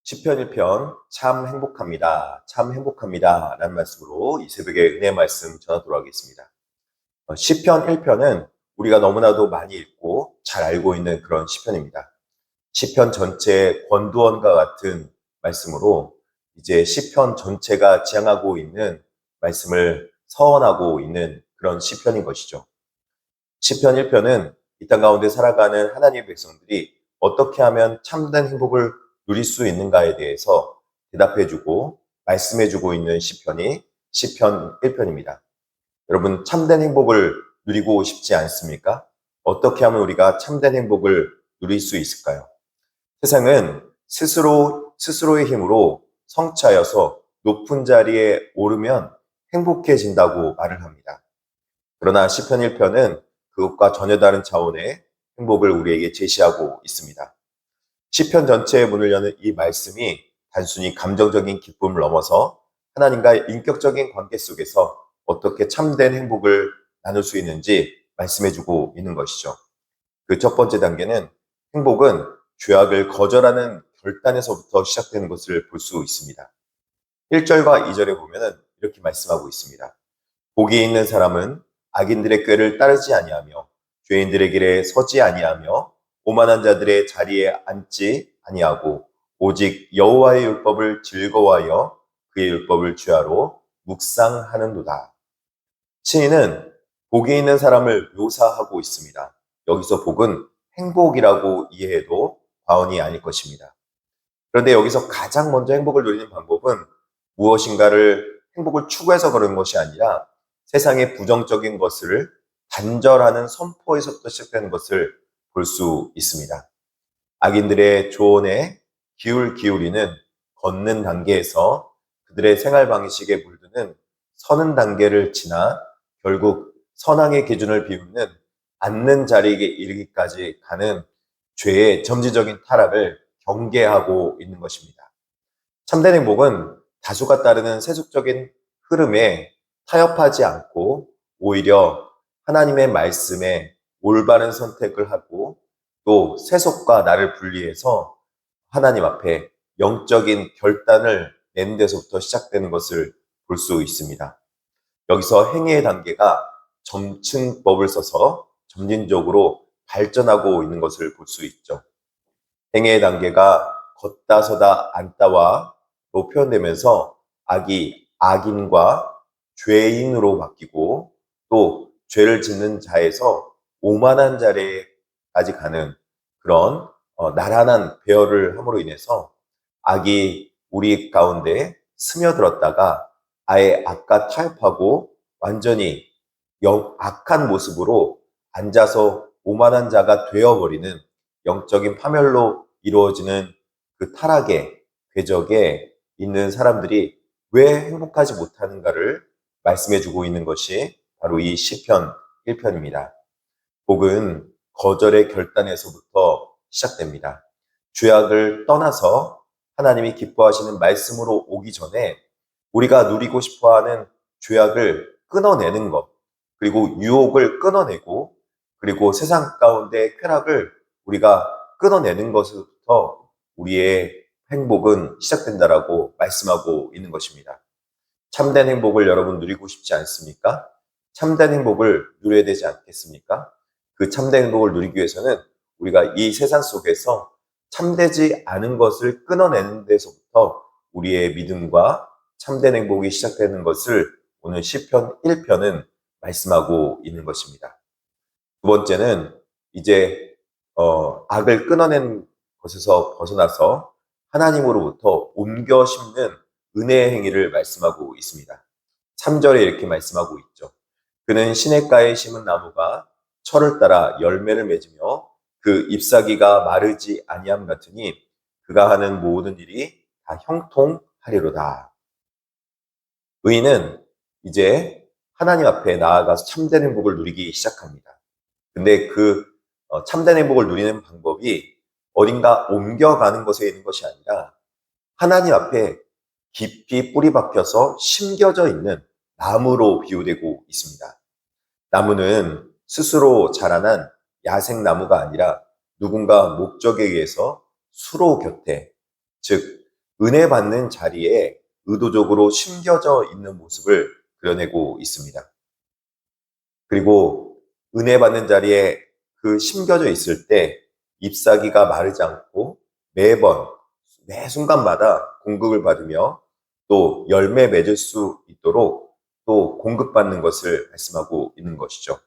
시편 1편 참 행복합니다. 참 행복합니다. 라는 말씀으로 이 새벽에 은혜 말씀 전하도록 하겠습니다. 시편 1편은 우리가 너무나도 많이 읽고 잘 알고 있는 그런 시편입니다. 시편 전체의 권두원과 같은 말씀으로 이제 시편 전체가 지향하고 있는 말씀을 서원하고 있는 그런 시편인 것이죠. 시편 1편은 이 땅 가운데 살아가는 하나님의 백성들이 어떻게 하면 참된 행복을 누릴 수 있는가에 대해서 대답해주고 말씀해주고 있는 시편이 시편 1편입니다. 여러분, 참된 행복을 누리고 싶지 않습니까? 어떻게 하면 우리가 참된 행복을 누릴 수 있을까요? 세상은 스스로의 힘으로 성취하여서 높은 자리에 오르면 행복해진다고 말을 합니다. 그러나 시편 1편은 그것과 전혀 다른 차원의 행복을 우리에게 제시하고 있습니다. 시편 전체의 문을 여는 이 말씀이 단순히 감정적인 기쁨을 넘어서 하나님과의 인격적인 관계 속에서 어떻게 참된 행복을 나눌 수 있는지 말씀해주고 있는 것이죠. 그 첫 번째 단계는 행복은 죄악을 거절하는 결단에서부터 시작되는 것을 볼 수 있습니다. 1절과 2절에 보면 이렇게 말씀하고 있습니다. 복이 있는 사람은 악인들의 꾀를 따르지 아니하며 죄인들의 길에 서지 아니하며 오만한 자들의 자리에 앉지 아니하고 오직 여호와의 율법을 즐거워하여 그의 율법을 주야로 묵상하는도다. 시인은 복이 있는 사람을 묘사하고 있습니다. 여기서 복은 행복이라고 이해해도 과언이 아닐 것입니다. 그런데 여기서 가장 먼저 행복을 누리는 방법은 무엇인가를 행복을 추구해서 그런 것이 아니라 세상의 부정적인 것을 단절하는 선포에서부터 시작되는 것을 볼 수 있습니다. 악인들의 조언에 기울이는 걷는 단계에서 그들의 생활 방식에 물드는 서는 단계를 지나 결국 선악의 기준을 비우는 앉는 자리에 이르기까지 가는 죄의 점지적인 타락을 경계하고 있는 것입니다. 참된 행복은 다수가 따르는 세속적인 흐름에 타협하지 않고 오히려 하나님의 말씀에 올바른 선택을 하고 또 세속과 나를 분리해서 하나님 앞에 영적인 결단을 내는 데서부터 시작되는 것을 볼 수 있습니다. 여기서 행위의 단계가 점층법을 써서 점진적으로 발전하고 있는 것을 볼 수 있죠. 행위의 단계가 걷다 서다 앉다와로 표현되면서 악이 악인과 죄인으로 바뀌고 또 죄를 짓는 자에서 오만한 자리까지 가는 그런 나란한 배열을 함으로 인해서 악이 우리 가운데 스며들었다가 아예 악과 타협하고 완전히 악한 모습으로 앉아서 오만한 자가 되어버리는 영적인 파멸로 이루어지는 그 타락의 궤적에 있는 사람들이 왜 행복하지 못하는가를 말씀해주고 있는 것이 바로 이 시편 1편입니다. 복은 거절의 결단에서부터 시작됩니다. 죄악을 떠나서 하나님이 기뻐하시는 말씀으로 오기 전에 우리가 누리고 싶어하는 죄악을 끊어내는 것, 그리고 유혹을 끊어내고 그리고 세상 가운데 쾌락을 우리가 끊어내는 것부터 우리의 행복은 시작된다라고 말씀하고 있는 것입니다. 참된 행복을 여러분 누리고 싶지 않습니까? 참된 행복을 누려야 되지 않겠습니까? 그 참된 행복을 누리기 위해서는 우리가 이 세상 속에서 참되지 않은 것을 끊어내는 데서부터 우리의 믿음과 참된 행복이 시작되는 것을 오늘 시편 1편은 말씀하고 있는 것입니다. 두 번째는 이제 악을 끊어낸 것에서 벗어나서 하나님으로부터 옮겨 심는 은혜의 행위를 말씀하고 있습니다. 3절에 이렇게 말씀하고 있죠. 그는 시냇가에 심은 나무가 철을 따라 열매를 맺으며 그 잎사귀가 마르지 아니함 같으니 그가 하는 모든 일이 다 형통하리로다. 의인은 이제 하나님 앞에 나아가서 참된 행복을 누리기 시작합니다. 근데 그 참된 행복을 누리는 방법이 어딘가 옮겨가는 것에 있는 것이 아니라 하나님 앞에 깊이 뿌리 박혀서 심겨져 있는 나무로 비유되고 있습니다. 나무는 스스로 자라난 야생 나무가 아니라 누군가 목적에 의해서 수로 곁에, 즉 은혜 받는 자리에 의도적으로 심겨져 있는 모습을 그려내고 있습니다. 그리고 은혜 받는 자리에 그 심겨져 있을 때 잎사귀가 마르지 않고 매번 매 순간마다 공급을 받으며 또 열매 맺을 수 있도록 또 공급받는 것을 말씀하고 있는 것이죠.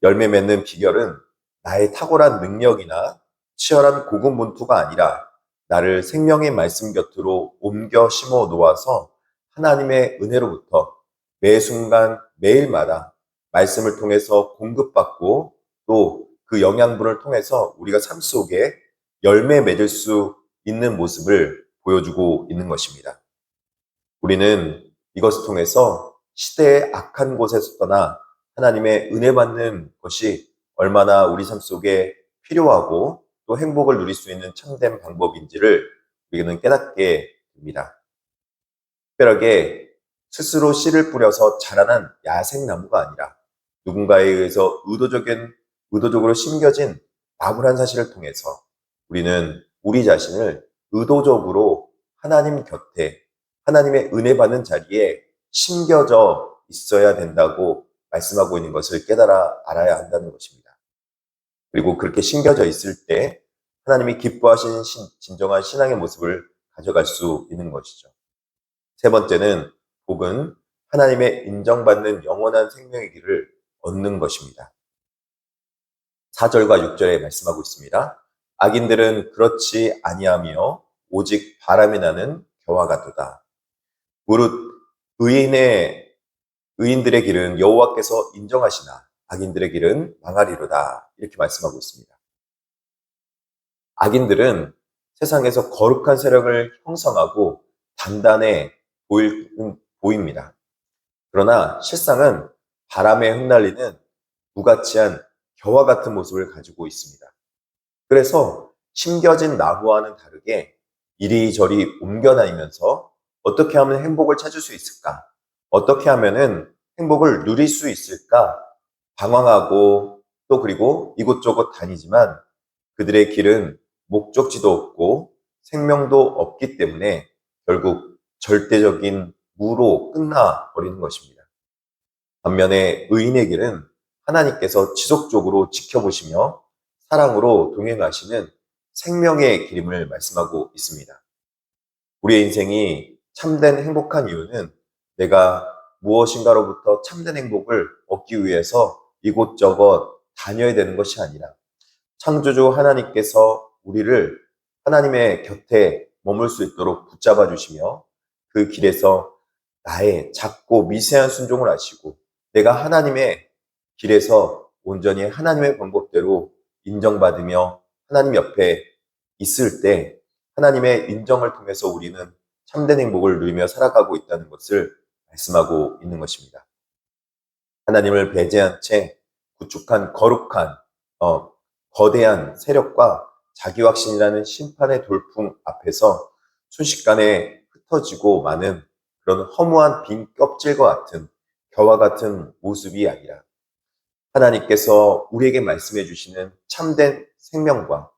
열매 맺는 비결은 나의 탁월한 능력이나 치열한 고군분투가 아니라 나를 생명의 말씀 곁으로 옮겨 심어 놓아서 하나님의 은혜로부터 매 순간 매일마다 말씀을 통해서 공급받고 또 그 영양분을 통해서 우리가 삶 속에 열매 맺을 수 있는 모습을 보여주고 있는 것입니다. 우리는 이것을 통해서 시대의 악한 곳에서 떠나 하나님의 은혜 받는 것이 얼마나 우리 삶 속에 필요하고 또 행복을 누릴 수 있는 참된 방법인지를 우리는 깨닫게 됩니다. 특별하게 스스로 씨를 뿌려서 자라난 야생나무가 아니라 누군가에 의해서 의도적으로 심겨진 나무란 사실을 통해서 우리는 우리 자신을 의도적으로 하나님 곁에 하나님의 은혜 받는 자리에 심겨져 있어야 된다고 말씀하고 있는 것을 깨달아 알아야 한다는 것입니다. 그리고 그렇게 심겨져 있을 때 하나님이 기뻐하시는 진정한 신앙의 모습을 가져갈 수 있는 것이죠. 세 번째는 복은 하나님의 인정받는 영원한 생명의 길을 얻는 것입니다. 4절과 6절에 말씀하고 있습니다. 악인들은 그렇지 아니하며 오직 바람이 나는 겨와 같도다. 무릇 의인들의 길은 여호와께서 인정하시나 악인들의 길은 망하리로다. 이렇게 말씀하고 있습니다. 악인들은 세상에서 거룩한 세력을 형성하고 단단해 보입니다. 그러나 실상은 바람에 흩날리는 무가치한 겨와 같은 모습을 가지고 있습니다. 그래서 심겨진 나무와는 다르게 이리저리 옮겨다니면서 어떻게 하면 행복을 찾을 수 있을까? 어떻게 하면은 행복을 누릴 수 있을까? 방황하고 또 그리고 이곳저곳 다니지만 그들의 길은 목적지도 없고 생명도 없기 때문에 결국 절대적인 무로 끝나버리는 것입니다. 반면에 의인의 길은 하나님께서 지속적으로 지켜보시며 사랑으로 동행하시는 생명의 길임을 말씀하고 있습니다. 우리의 인생이 참된 행복한 이유는 내가 무엇인가로부터 참된 행복을 얻기 위해서 이곳저곳 다녀야 되는 것이 아니라 창조주 하나님께서 우리를 하나님의 곁에 머물 수 있도록 붙잡아 주시며 그 길에서 나의 작고 미세한 순종을 하시고 내가 하나님의 길에서 온전히 하나님의 방법대로 인정받으며 하나님 옆에 있을 때 하나님의 인정을 통해서 우리는 참된 행복을 누리며 살아가고 있다는 것을 말씀하고 있는 것입니다. 하나님을 배제한 채 구축한 거룩한 거대한 세력과 자기확신이라는 심판의 돌풍 앞에서 순식간에 흩어지고 마는 그런 허무한 빈 껍질과 같은 겨와 같은 모습이 아니라 하나님께서 우리에게 말씀해 주시는 참된 생명과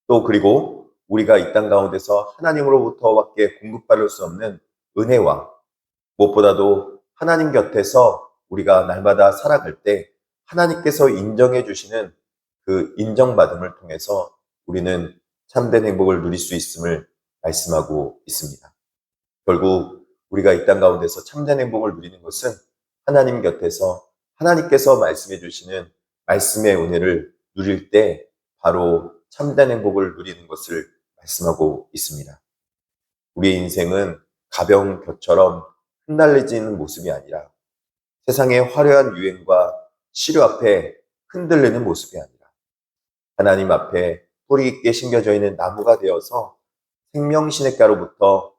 또 그리고 우리가 이 땅 가운데서 하나님으로부터밖에 공급받을 수 없는 은혜와 무엇보다도 하나님 곁에서 우리가 날마다 살아갈 때 하나님께서 인정해 주시는 그 인정받음을 통해서 우리는 참된 행복을 누릴 수 있음을 말씀하고 있습니다. 결국 우리가 이 땅 가운데서 참된 행복을 누리는 것은 하나님 곁에서 하나님께서 말씀해 주시는 말씀의 은혜를 누릴 때 바로 참된 행복을 누리는 것을 말씀하고 있습니다. 우리의 인생은 가벼운 볕처럼 흩날려지는 모습이 아니라 세상의 화려한 유행과 시류 앞에 흔들리는 모습이 아니라 하나님 앞에 뿌리 있게 심겨져 있는 나무가 되어서 생명신액가로부터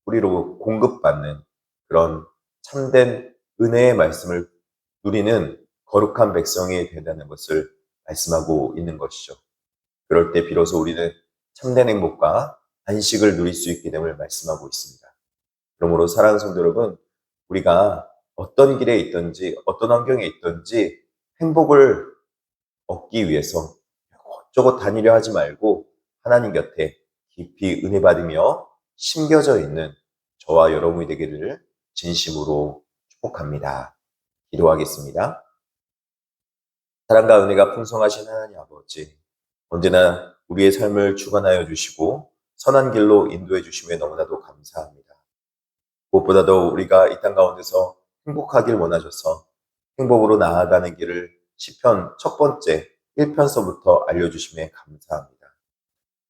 뿌리로 공급받는 그런 참된 은혜의 말씀을 누리는 거룩한 백성이 된다는 것을 말씀하고 있는 것이죠. 그럴 때 비로소 우리는 참된 행복과 안식을 누릴 수 있게 됨을 말씀하고 있습니다. 그러므로 사랑하는 성도 여러분, 우리가 어떤 길에 있든지 어떤 환경에 있든지 행복을 얻기 위해서 이것저것 다니려 하지 말고 하나님 곁에 깊이 은혜 받으며 심겨져 있는 저와 여러분이 되기를 진심으로 축복합니다. 기도하겠습니다. 사랑과 은혜가 풍성하신 하나님 아버지, 언제나 우리의 삶을 주관하여 주시고 선한 길로 인도해 주심에 너무나도 감사합니다. 무엇보다도 우리가 이 땅 가운데서 행복하길 원하셔서 행복으로 나아가는 길을 시편 첫 번째 1편서부터 알려주심에 감사합니다.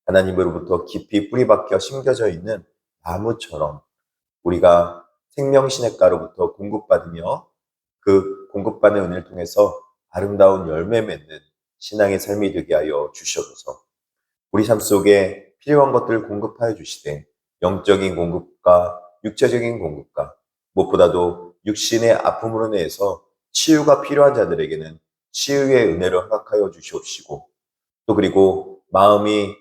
하나님으로부터 깊이 뿌리박혀 심겨져 있는 나무처럼 우리가 생명시냇가로부터 공급받으며 그 공급받는 은혜를 통해서 아름다운 열매 맺는 신앙의 삶이 되게 하여 주시옵소서. 우리 삶 속에 필요한 것들을 공급하여 주시되 영적인 공급과 육체적인 공급과 무엇보다도 육신의 아픔으로 인해서 치유가 필요한 자들에게는 치유의 은혜를 허락하여 주시옵시고 또 그리고 마음이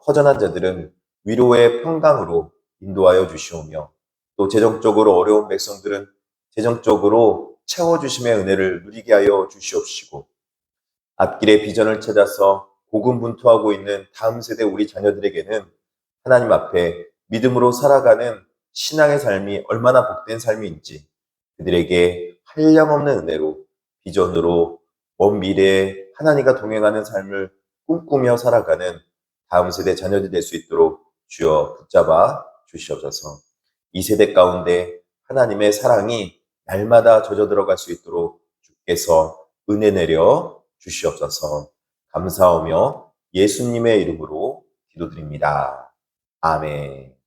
허전한 자들은 위로의 평강으로 인도하여 주시오며 또 재정적으로 어려운 백성들은 재정적으로 채워주심의 은혜를 누리게 하여 주시옵시고 앞길의 비전을 찾아서 고군분투하고 있는 다음 세대 우리 자녀들에게는 하나님 앞에 믿음으로 살아가는 신앙의 삶이 얼마나 복된 삶인지 그들에게 한량없는 은혜로 비전으로 먼 미래에 하나님과 동행하는 삶을 꿈꾸며 살아가는 다음 세대 자녀들이 될 수 있도록 주여 붙잡아 주시옵소서. 이 세대 가운데 하나님의 사랑이 날마다 젖어 들어갈 수 있도록 주께서 은혜 내려 주시옵소서. 감사하며 예수님의 이름으로 기도드립니다. 아멘.